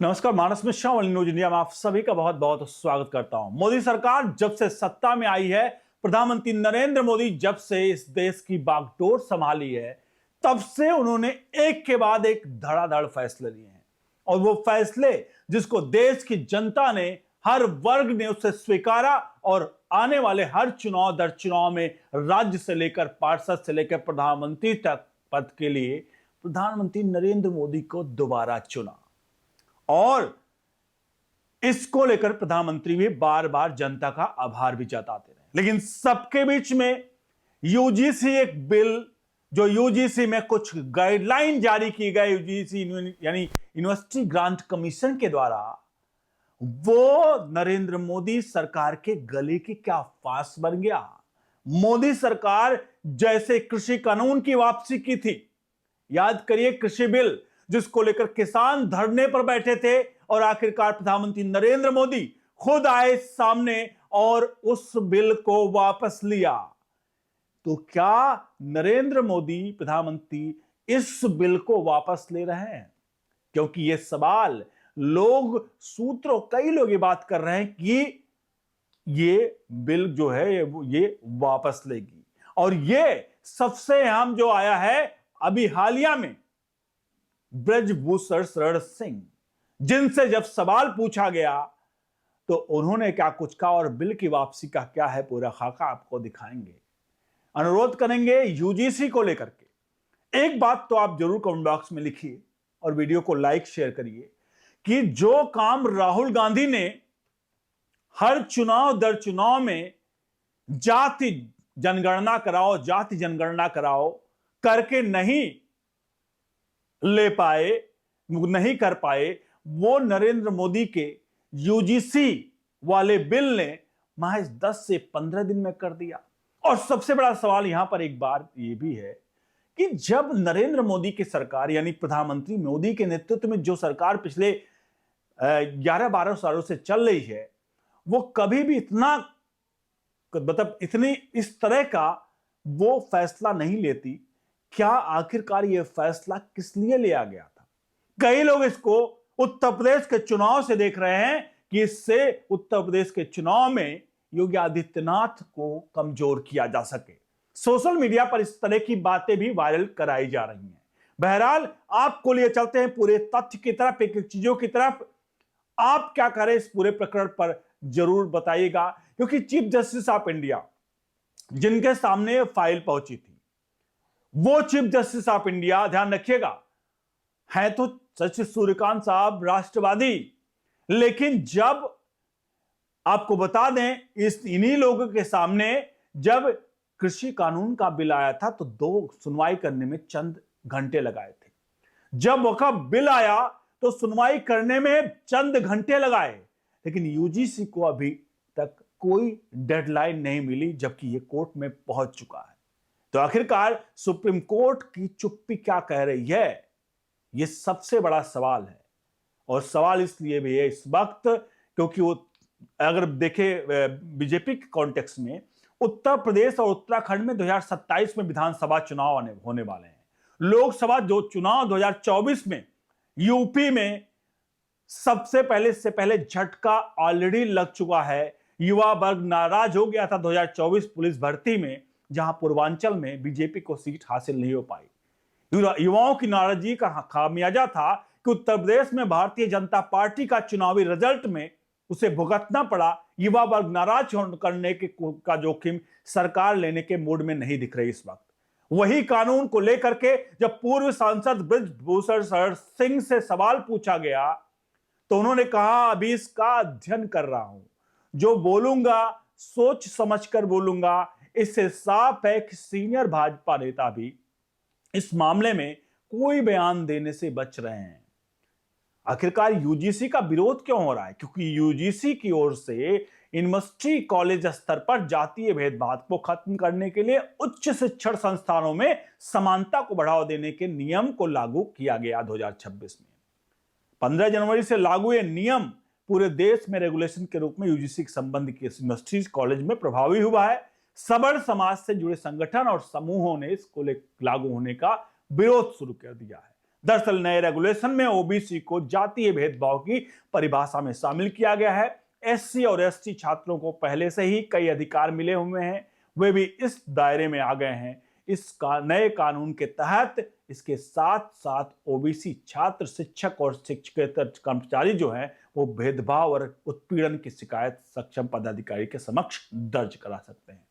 नमस्कार, मानस मिश्रा वाली news India में आप सभी का बहुत बहुत स्वागत करता हूं। मोदी सरकार जब से सत्ता में आई है, प्रधानमंत्री नरेंद्र मोदी जब से इस देश की बागडोर संभाली है, तब से उन्होंने एक के बाद एक धड़ाधड़ फैसले लिए हैं। और वो फैसले जिसको देश की जनता ने, हर वर्ग ने उसे स्वीकारा और आने वाले हर चुनाव दर चुनाव में राज्य से लेकर पार्षद से लेकर प्रधानमंत्री तक पद के लिए प्रधानमंत्री नरेंद्र मोदी को दोबारा चुना। और इसको लेकर प्रधानमंत्री भी बार बार जनता का आभार भी जताते रहे। लेकिन सबके बीच में यूजीसी एक बिल, जो यूजीसी में कुछ गाइडलाइन जारी की गई, यूजीसी यानी यूनिवर्सिटी ग्रांट कमीशन के द्वारा, वो नरेंद्र मोदी सरकार के गले की क्या फांस बन गया। मोदी सरकार जैसे कृषि कानून की वापसी की थी, याद करिए, कृषि बिल जिसको लेकर किसान धरने पर बैठे थे, और आखिरकार प्रधानमंत्री नरेंद्र मोदी खुद आए सामने और उस बिल को वापस लिया। तो क्या नरेंद्र मोदी प्रधानमंत्री इस बिल को वापस ले रहे हैं? क्योंकि यह सवाल कई लोग ये बात कर रहे हैं कि ये बिल जो है ये वापस लेगी। और ये सबसे अहम जो आया है अभी हालिया में, ब्रजभूषण शरण सिंह, जिनसे जब सवाल पूछा गया तो उन्होंने क्या कुछ कहा और बिल की वापसी का क्या है पूरा खाका आपको दिखाएंगे। अनुरोध करेंगे यूजीसी को लेकर के एक बात तो आप जरूर कमेंट बॉक्स में लिखिए और वीडियो को लाइक शेयर करिए कि जो काम राहुल गांधी ने हर चुनाव दर चुनाव में जाति जनगणना कराओ करके नहीं कर पाए, वो नरेंद्र मोदी के यूजीसी वाले बिल ने महज 10 से 15 दिन में कर दिया। और सबसे बड़ा सवाल यहां पर एक बार ये भी है कि जब नरेंद्र मोदी की सरकार यानी प्रधानमंत्री मोदी के नेतृत्व में जो सरकार पिछले 11-12 सालों से चल रही है, वो कभी भी इतनी इस तरह का वो फैसला नहीं लेती। क्या आखिरकार यह फैसला किस लिए लिया गया था? कई लोग इसको उत्तर प्रदेश के चुनाव से देख रहे हैं कि इससे उत्तर प्रदेश के चुनाव में योगी आदित्यनाथ को कमजोर किया जा सके। सोशल मीडिया पर इस तरह की बातें भी वायरल कराई जा रही हैं। बहरहाल आपको लिए चलते हैं पूरे तथ्य की तरफ, एक एक चीजों की तरफ। आप क्या करें इस पूरे प्रकरण पर जरूर बताइएगा, क्योंकि चीफ जस्टिस ऑफ इंडिया जिनके सामने फाइल पहुंची थी, वो चीफ जस्टिस ऑफ इंडिया, ध्यान रखिएगा, है तो जस्टिस सूर्यकांत साहब राष्ट्रवादी, लेकिन जब आपको बता दें इन्हीं लोगों के सामने जब कृषि कानून का बिल आया था तो 2 सुनवाई करने में चंद घंटे लगाए थे। जब वक्फ बिल आया तो सुनवाई करने में चंद घंटे लगाए, लेकिन यूजीसी को अभी तक कोई डेडलाइन नहीं मिली, जबकि यह कोर्ट में पहुंच चुका है। तो आखिरकार सुप्रीम कोर्ट की चुप्पी क्या कह रही है, यह सबसे बड़ा सवाल है। और सवाल इसलिए भी है इस वक्त क्योंकि वो अगर देखें बीजेपी के कॉन्टेक्स्ट में, उत्तर प्रदेश और उत्तराखंड में 2027 में विधानसभा चुनाव होने वाले हैं। लोकसभा जो चुनाव 2024 में यूपी में सबसे पहले झटका ऑलरेडी लग चुका है। युवा वर्ग नाराज हो गया था 2024 पुलिस भर्ती में, जहां पूर्वांचल में बीजेपी को सीट हासिल नहीं हो पाई। युवाओं की नाराजगी का खामियाजा था कि उत्तर प्रदेश में भारतीय जनता पार्टी का चुनावी रिजल्ट में उसे भुगतना पड़ा। युवा वर्ग नाराज करने का जोखिम सरकार लेने के मूड में नहीं दिख रही इस वक्त। वही कानून को लेकर के जब पूर्व सांसद ब्रजभूषण शरण सिंह से सवाल पूछा गया तो उन्होंने कहा, अभी इसका अध्ययन कर रहा हूं, जो बोलूंगा सोच समझकर बोलूंगा। इससे साफ है कि सीनियर भाजपा नेता भी इस मामले में कोई बयान देने से बच रहे हैं। आखिरकार यूजीसी का विरोध क्यों हो रहा है? क्योंकि यूजीसी की ओर से यूनिवर्सिटी कॉलेज स्तर पर जातीय भेदभाव को खत्म करने के लिए उच्च शिक्षण संस्थानों में समानता को बढ़ावा देने के नियम को लागू किया गया 2026 में। 15 जनवरी से लागू यह नियम पूरे देश में रेगुलेशन के रूप में यूजीसी के संबंध के यूनिवर्सिटी कॉलेज में प्रभावी हुआ है। सवर्ण समाज से जुड़े संगठन और समूहों ने इसको लागू होने का विरोध शुरू कर दिया है। दरअसल नए रेगुलेशन में ओबीसी को जातीय भेदभाव की परिभाषा में शामिल किया गया है। एससी और एसटी छात्रों को पहले से ही कई अधिकार मिले हुए हैं, वे भी इस दायरे में आ गए हैं। इस नए कानून के तहत इसके साथ साथ ओबीसी छात्र, शिक्षक और शिक्षकेतर कर्मचारी जो हैं वो भेदभाव और उत्पीड़न की शिकायत सक्षम पदाधिकारी के समक्ष दर्ज करा सकते हैं।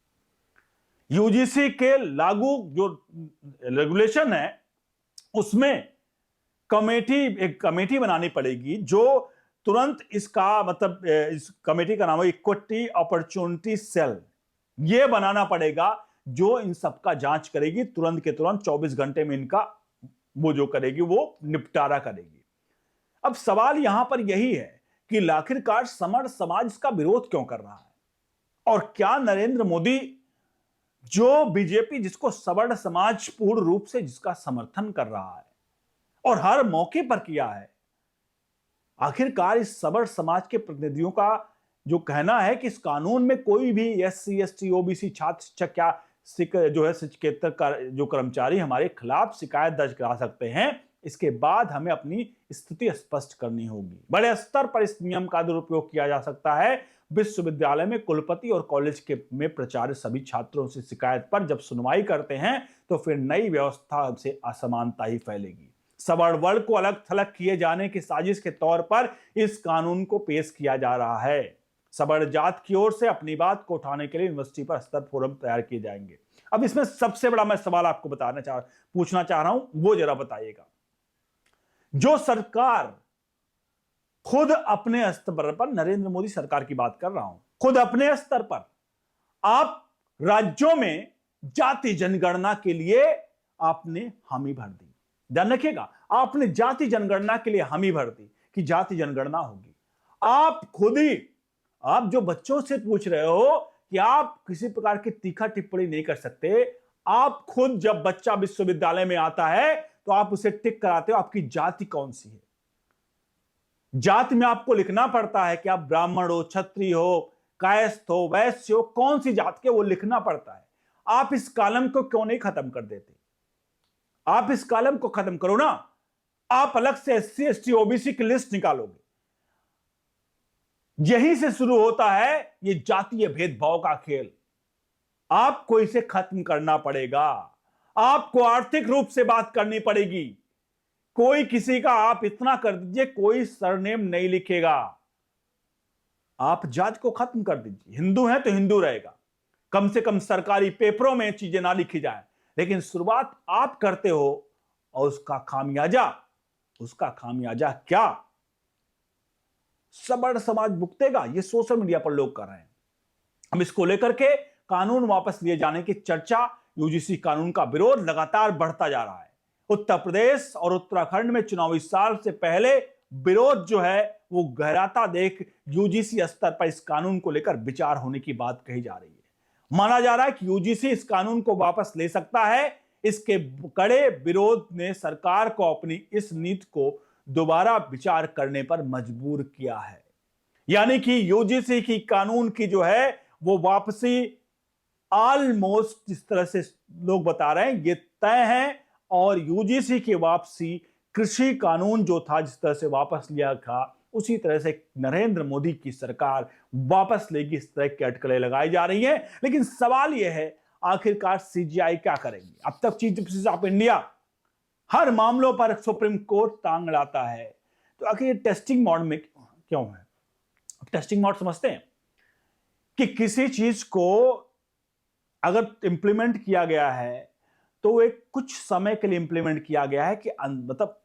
यूजीसी के लागू जो रेगुलेशन है उसमें एक कमेटी बनानी पड़ेगी जो तुरंत इसका मतलब इस कमेटी का नाम है इक्विटी अपॉर्चुनिटी सेल। यह बनाना पड़ेगा जो इन सब का जांच करेगी, तुरंत के तुरंत 24 घंटे में इनका वो जो करेगी वो निपटारा करेगी। अब सवाल यहां पर यही है कि आखिरकार समर समाज इसका विरोध क्यों कर रहा है, और क्या नरेंद्र मोदी जो बीजेपी जिसको सवर्ण समाज पूर्ण रूप से जिसका समर्थन कर रहा है और हर मौके पर किया है, आखिरकार इस सवर्ण समाज के प्रतिनिधियों का जो कहना है कि इस कानून में कोई भी एससी एसटी ओबीसी छात्र शिक्षक या जो है शिक्षकेतर जो कर्मचारी हमारे खिलाफ शिकायत दर्ज करा सकते हैं, इसके बाद हमें अपनी स्थिति स्पष्ट करनी होगी। बड़े स्तर पर इस नियम का दुरुपयोग किया जा सकता है। विश्वविद्यालय में कुलपति और कॉलेज के में प्राचार्य सभी छात्रों से शिकायत पर जब सुनवाई करते हैं तो फिर नई व्यवस्था से असमानता ही फैलेगी। सवर्ण वर्ग को अलग थलग किए जाने की साजिश के तौर पर इस कानून को पेश किया जा रहा है। सवर्ण जात की ओर से अपनी बात को उठाने के लिए यूनिवर्सिटी पर स्तर फोरम तैयार किए जाएंगे। अब इसमें सबसे बड़ा मैं सवाल आपको पूछना चाह रहा हूं, वो जरा बताइएगा। जो सरकार खुद अपने स्तर पर, नरेंद्र मोदी सरकार की बात कर रहा हूं, खुद अपने स्तर पर आप राज्यों में जाति जनगणना के लिए आपने हामी भर दी। ध्यान रखिएगा, आपने जाति जनगणना के लिए हामी भर दी कि जाति जनगणना होगी। आप खुद ही, आप जो बच्चों से पूछ रहे हो कि आप किसी प्रकार की तीखा टिप्पणी नहीं कर सकते, आप खुद जब बच्चा विश्वविद्यालय में आता है तो आप उसे टिक कराते हो आपकी जाति कौन सी है। जाति में आपको लिखना पड़ता है कि आप ब्राह्मण हो, क्षत्रिय हो, कायस्थ हो, वैश्य हो, कौन सी जात के, वो लिखना पड़ता है। आप इस कॉलम को क्यों नहीं खत्म कर देते? आप इस कॉलम को खत्म करो ना। आप अलग से एससी एसटी ओबीसी की लिस्ट निकालोगे। यहीं से शुरू होता है ये जातीय भेदभाव का खेल। आपको इसे खत्म करना पड़ेगा। आपको आर्थिक रूप से बात करनी पड़ेगी। कोई किसी का आप इतना कर दीजिए, कोई सरनेम नहीं लिखेगा। आप जात को खत्म कर दीजिए। हिंदू है तो हिंदू रहेगा, कम से कम सरकारी पेपरों में चीजें ना लिखी जाए। लेकिन शुरुआत आप करते हो और उसका खामियाजा क्या सवर्ण समाज भुगतेगा। ये सोशल मीडिया पर लोग कर रहे हैं। हम इसको लेकर के कानून वापस लिए जाने की चर्चा, यूजीसी कानून का विरोध लगातार बढ़ता जा रहा है। उत्तर प्रदेश और उत्तराखंड में चुनावी साल से पहले विरोध जो है वो गहराता देख यूजीसी स्तर पर इस कानून को लेकर विचार होने की बात कही जा रही है। माना जा रहा है कि यूजीसी इस कानून को वापस ले सकता है। इसके कड़े विरोध ने सरकार को अपनी इस नीति को दोबारा विचार करने पर मजबूर किया है। यानी कि यूजीसी की कानून की जो है वो वापसी ऑलमोस्ट, जिस तरह से लोग बता रहे हैं, ये तय है। और यूजीसी की वापसी कृषि कानून जो था जिस तरह से वापस लिया था, उसी तरह से नरेंद्र मोदी की सरकार वापस लेगी। इस तरह की अटकलें लगाई जा रही हैं। लेकिन सवाल यह है आखिरकार सीजीआई क्या करेगी। अब तक चीफ जस्टिस ऑफ इंडिया हर मामलों पर सुप्रीम कोर्ट टांग अड़ाता है, तो आखिर ये टेस्टिंग मोड में क्यों है? टेस्टिंग मोड समझते हैं कि किसी चीज को अगर इंप्लीमेंट किया गया है तो एक कुछ समय के लिए इंप्लीमेंट किया गया है कि मतलब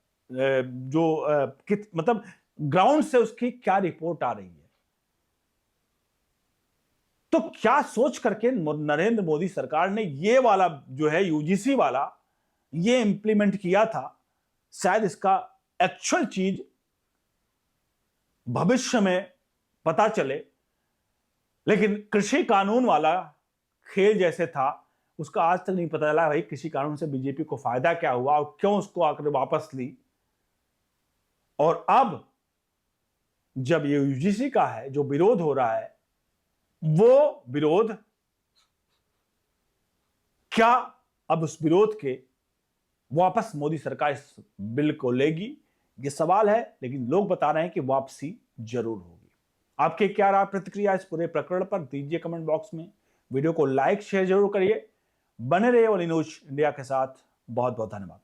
मतलब ग्राउंड से उसकी क्या रिपोर्ट आ रही है। तो क्या सोच करके नरेंद्र मोदी सरकार ने ये वाला जो है यूजीसी वाला ये इंप्लीमेंट किया था। शायद इसका एक्चुअल चीज भविष्य में पता चले, लेकिन कृषि कानून वाला खेल जैसे था उसका आज तक नहीं पता चला भाई कृषि कानून से बीजेपी को फायदा क्या हुआ और क्यों उसको आकर वापस ली। और अब जब ये यूजीसी का है जो विरोध हो रहा है, वो विरोध क्या अब उस विरोध के वापस मोदी सरकार इस बिल को लेगी? ये सवाल है, लेकिन लोग बता रहे हैं कि वापसी जरूर होगी। आपके क्या राय प्रतिक्रिया इस पूरे प्रकरण पर दीजिए कमेंट बॉक्स में। वीडियो को लाइक शेयर जरूर करिए। बने रहिए ओनली न्यूज इंडिया के साथ। बहुत बहुत धन्यवाद।